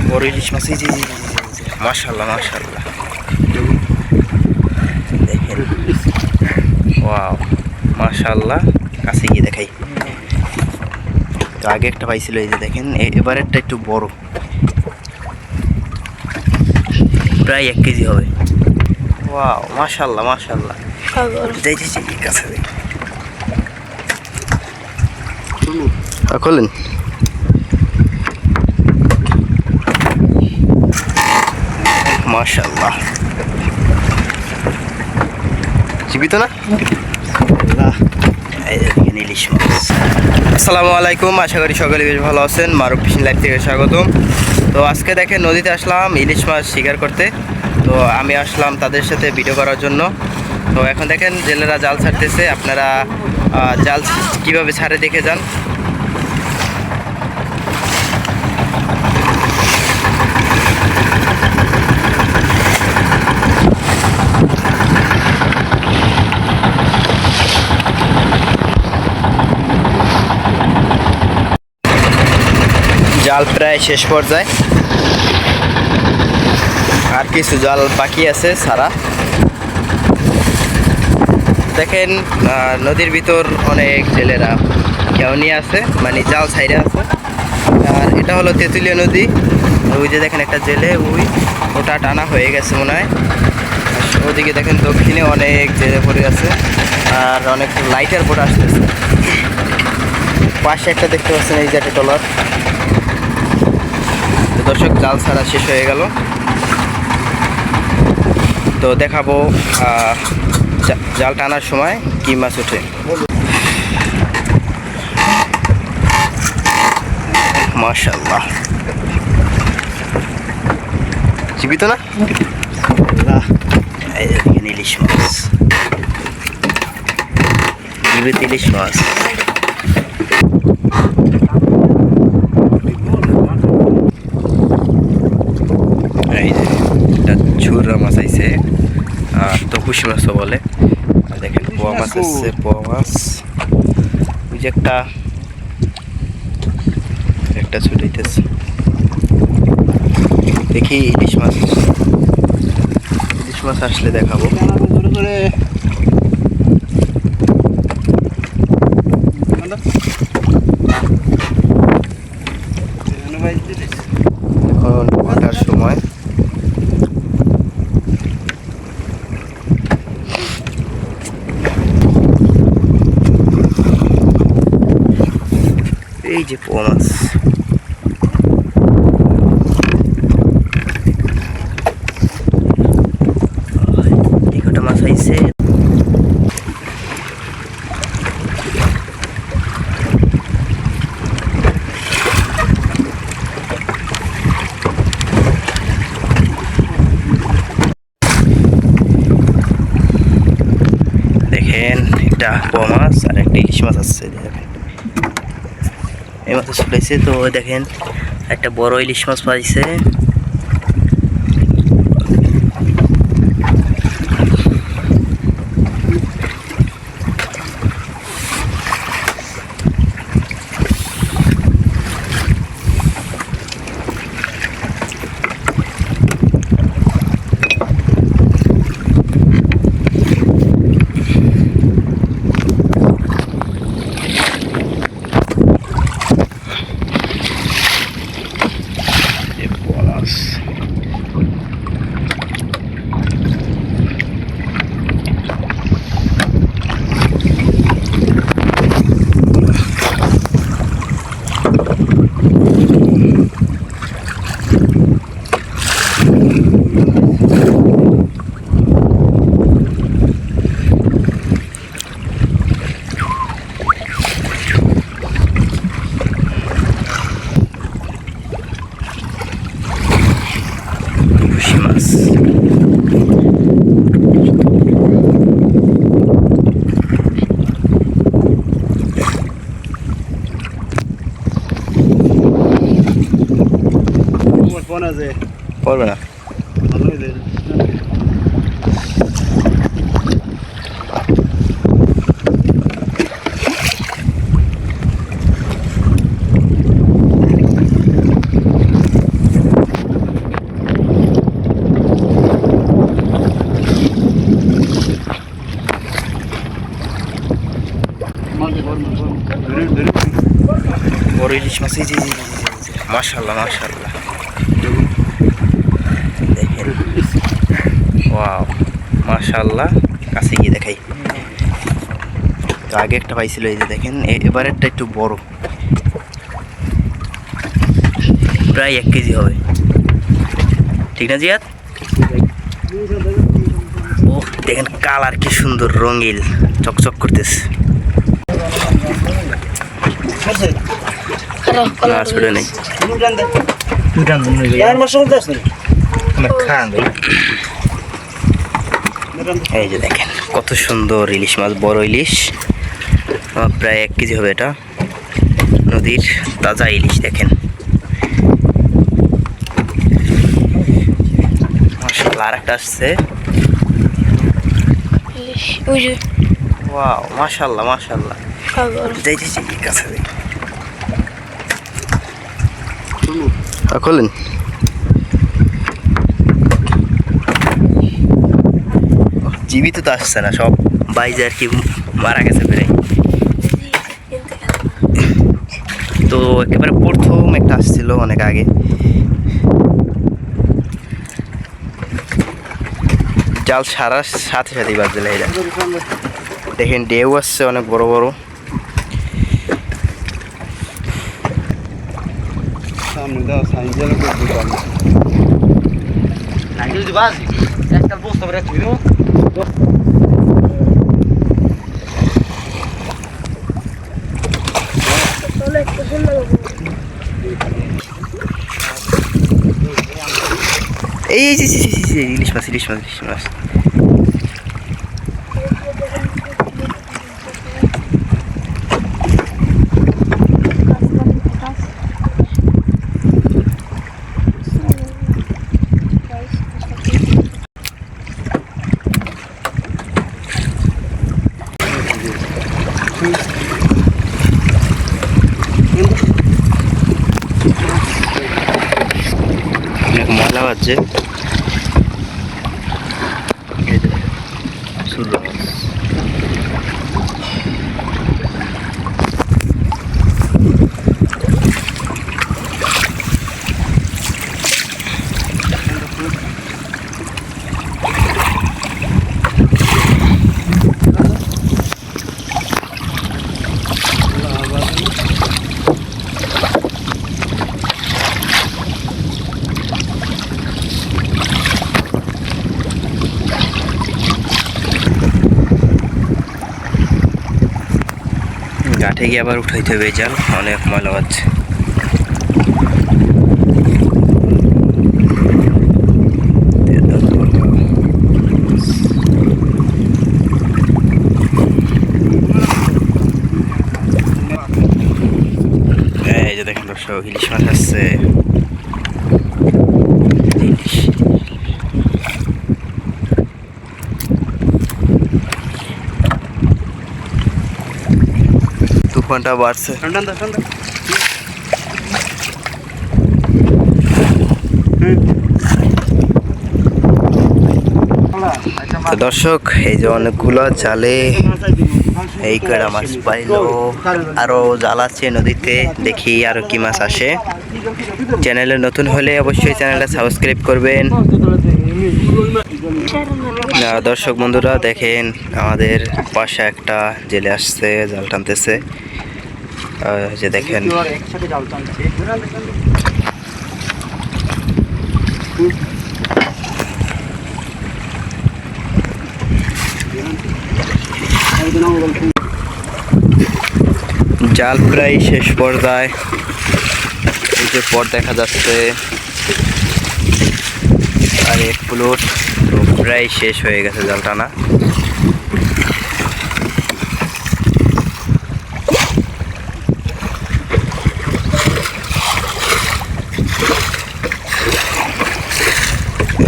বড় ইলিশ মাছ, জি জি জি, মাশাআল্লাহ মাশাআল্লাহ, দেখেন ওয়াও মাশাআল্লাহ। কাছে গিয়ে দেখাই, তো আগে একটা পাইছিল, এই যে দেখেন, এবারেরটা একটু বড়, প্রায় 1 কেজি হবে। ওয়াও মাশাআল্লাহ মাশাআল্লাহ, যাই যাই যাই কাছে যাই, খোলেন। মাশাআল্লাহ, জীবিত না? ইলিশ মাছ। আসসালামু আলাইকুম, আশা করি সকলে বেশ ভালো আছেন। মারুফ ফিশিং লাইভ থেকে স্বাগতম। তো আজকে দেখেন নদীতে আসলাম ইলিশ মাছ শিকার করতে। তো আমি আসলাম তাদের সাথে ভিডিও করার জন্য। তো এখন দেখেন জেলেরা জাল ছাড়তেছে, আপনারা জাল কিভাবে ছাড়ে দেখে যান। জাল প্রায় শেষ পর্যায়ে, আর কিছু জাল বাকি আছে সারা। দেখেন নদীর ভিতর অনেক জেলেরা কেউ নিয়ে আছে, মানে জাল সাইডে আছে। আর এটা হলো তেঁতুলিয়া নদী। ওই যে দেখেন একটা জেলে, ওটা টানা হয়ে গেছে মনে হয়। ওদিকে দেখেন দক্ষিণে অনেক জেলে পড়ে আছে, আর অনেক লাইটার বোট আসতেছে। পাশে একটা দেখতে পাচ্ছেন, এই যে একটা ট্রলার। দর্শক, জাল ছাড়া শেষ হয়ে গেল। তো দেখাবো জাল টানার সময় কি মাছ ওঠে। মাশাআল্লাহ, জীবিত না? ইলিশ মাছ, জীবিত ইলিশ মাছ। এই যে এটা ঝুরা মাছ আইছে, আর তকুশি মাছও বলে। দেখেন পোয়া মাছ আসছে, পোয়া মাছ। ওই যে একটা ছুটাইতেছে, দেখি ইলিশ মাছ আসলে দেখাবো। এখন ওঠার সময়। এই যে পোয়া মাছ, কটা মাছ আইছে। দেখেন একটা পোয়া মাছ আর একটা ইলিশ মাছ আসছে। দেখেন এই মাছ ছুটাইছে, তো দেখেন একটা বড় ইলিশ মাছ পাইছে। পড়বে না। বড় ইলিশ মাছ, জি জি জি মাশাআল্লাহ মাশাআল্লাহ, দেখেন ওয়াও মাশাআল্লাহ। কাছে গিয়ে দেখাই, তো আগে একটা পাইছিল, এই যে দেখেন এবারেরটা একটু বড়, প্রায় 1 কেজি হবে, ঠিক না জিয়াদ? ও দেখেন কালার কি সুন্দর, রঙিন চকচক করতেছে। না ছোড়ে নেই, এই যে দেখেন কত সুন্দর ইলিশ মাছ, বড় ইলিশ, প্রায় 1 কেজি হবে। এটা নদীর তাজা ইলিশ, দেখেন মাশাআল্লাহ। আরেকটা আসছে, ওয়াও মাশাআল্লাহ মাশাআল্লাহ। যাই যাই যাই কাছে যাই, খোলেন। জীবিত তো আসছে না, সব বাইজে আর কি মারা গেছে প্রায়। তো একেবারে প্রথম একটা আসছিল অনেক আগে, জাল সারার সাথে সাথেই বাদ দিলে। দেখেন ঢেউ আসছে অনেক বড় বড়, এই ইলিশ মাছ ইলিশ মাছ ইলিশ মাছ। ময়লা বাজছে, ঘাটে গিয়ে আবার উঠাইতে হবে জাল, অনেক ময়লা বাজছে। এই যে দেখেন দর্শক, ইলিশ মাছ আসছে। তুফানটা বাড়ছে, দর্শক এই যে অনেকগুলো জালে এই কড়া মাছ পাইলো, আরো জাল আছে নদীতে, দেখি আরো কি মাছ আসে। চ্যানেলে নতুন হলে অবশ্যই চ্যানেলটা সাবস্ক্রাইব করবেন। দর্শক বন্ধুরা দেখেন, আমাদের পাশে একটা জেলে আসছে, জাল টানতেছে, যে দেখেন জাল প্রায় শেষ পর্যায়ে, এই যে পর দেখা যাচ্ছে আর 1 প্লট, তো প্রায় শেষ হয়ে গেছে জাল টানা।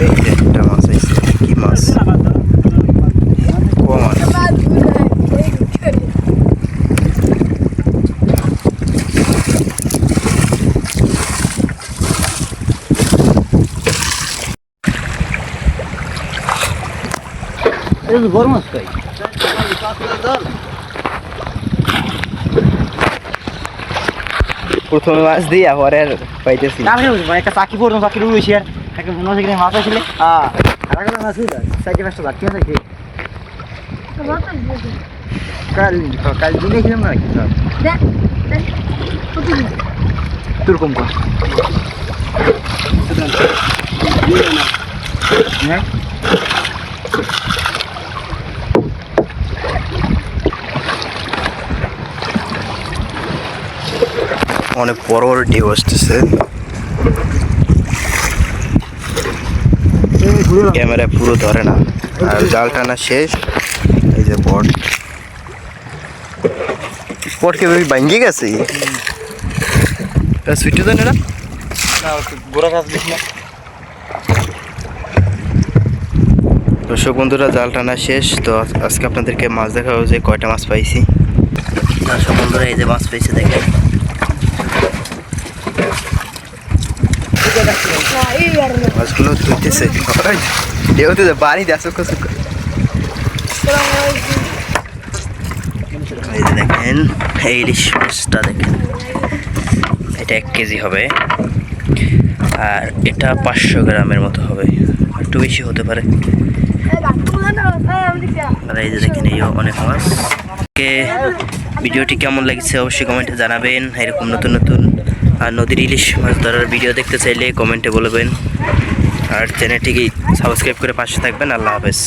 এই যে একটা মাছ আছে, কি মাছ, কোয়া মাছ। বড় মাছ পাই, প্রথমে মাছ দিই পরে আর পাইতেছি না। আমি মানে একটা চাকি পড়তাম, চাকি রয়েছি আর একটা মনে হচ্ছে মাছ আসলে আর একটা মাছ হয়ে যায় সাইকেল আসতে যাচ্ছি না কি কাল কাল দিনে ছিলাম না কি তোর কম কর হ্যাঁ অনেক বড় বড় ঢেউ আসতেছে, ক্যামেরায় পুরো ধরে না। আর জাল টানা শেষ, এই যে পট পট কে ভাঙ্গি গেছে সুইটে দেন না গোড়া কাজ দিস না। দর্শক বন্ধুরা, জাল টানা শেষ। তো আজকে আপনাদেরকে মাছ দেখাবো যে কয়টা মাছ পাইছি। দর্শক বন্ধুরা, এই যে মাছ পেয়েছে দেখেন। মাছগুলো ধরতেছে, ঢেউতে বাড়ি দেয় চুক্কা চুক্কা। এই যে দেখেন, এই ইলিশ মাছটা দেখেন, এটা 1 কেজি হবে আর এটা 500 গ্রামের মতো হবে, একটু বেশি হতে পারে। আর এই যে দেখেন, এই অনেক মাছ। ভিডিওটি কেমন লাগছে অবশ্যই কমেন্টে জানাবেন। এরকম নতুন নতুন আর নদীর ইলিশ মাছ ধরার ভিডিও দেখতে চাইলে কমেন্টে বলবেন। আর চ্যানেলটিকে সাবস্ক্রাইব করে পাশে থাকবেন। আল্লাহ হাফেজ।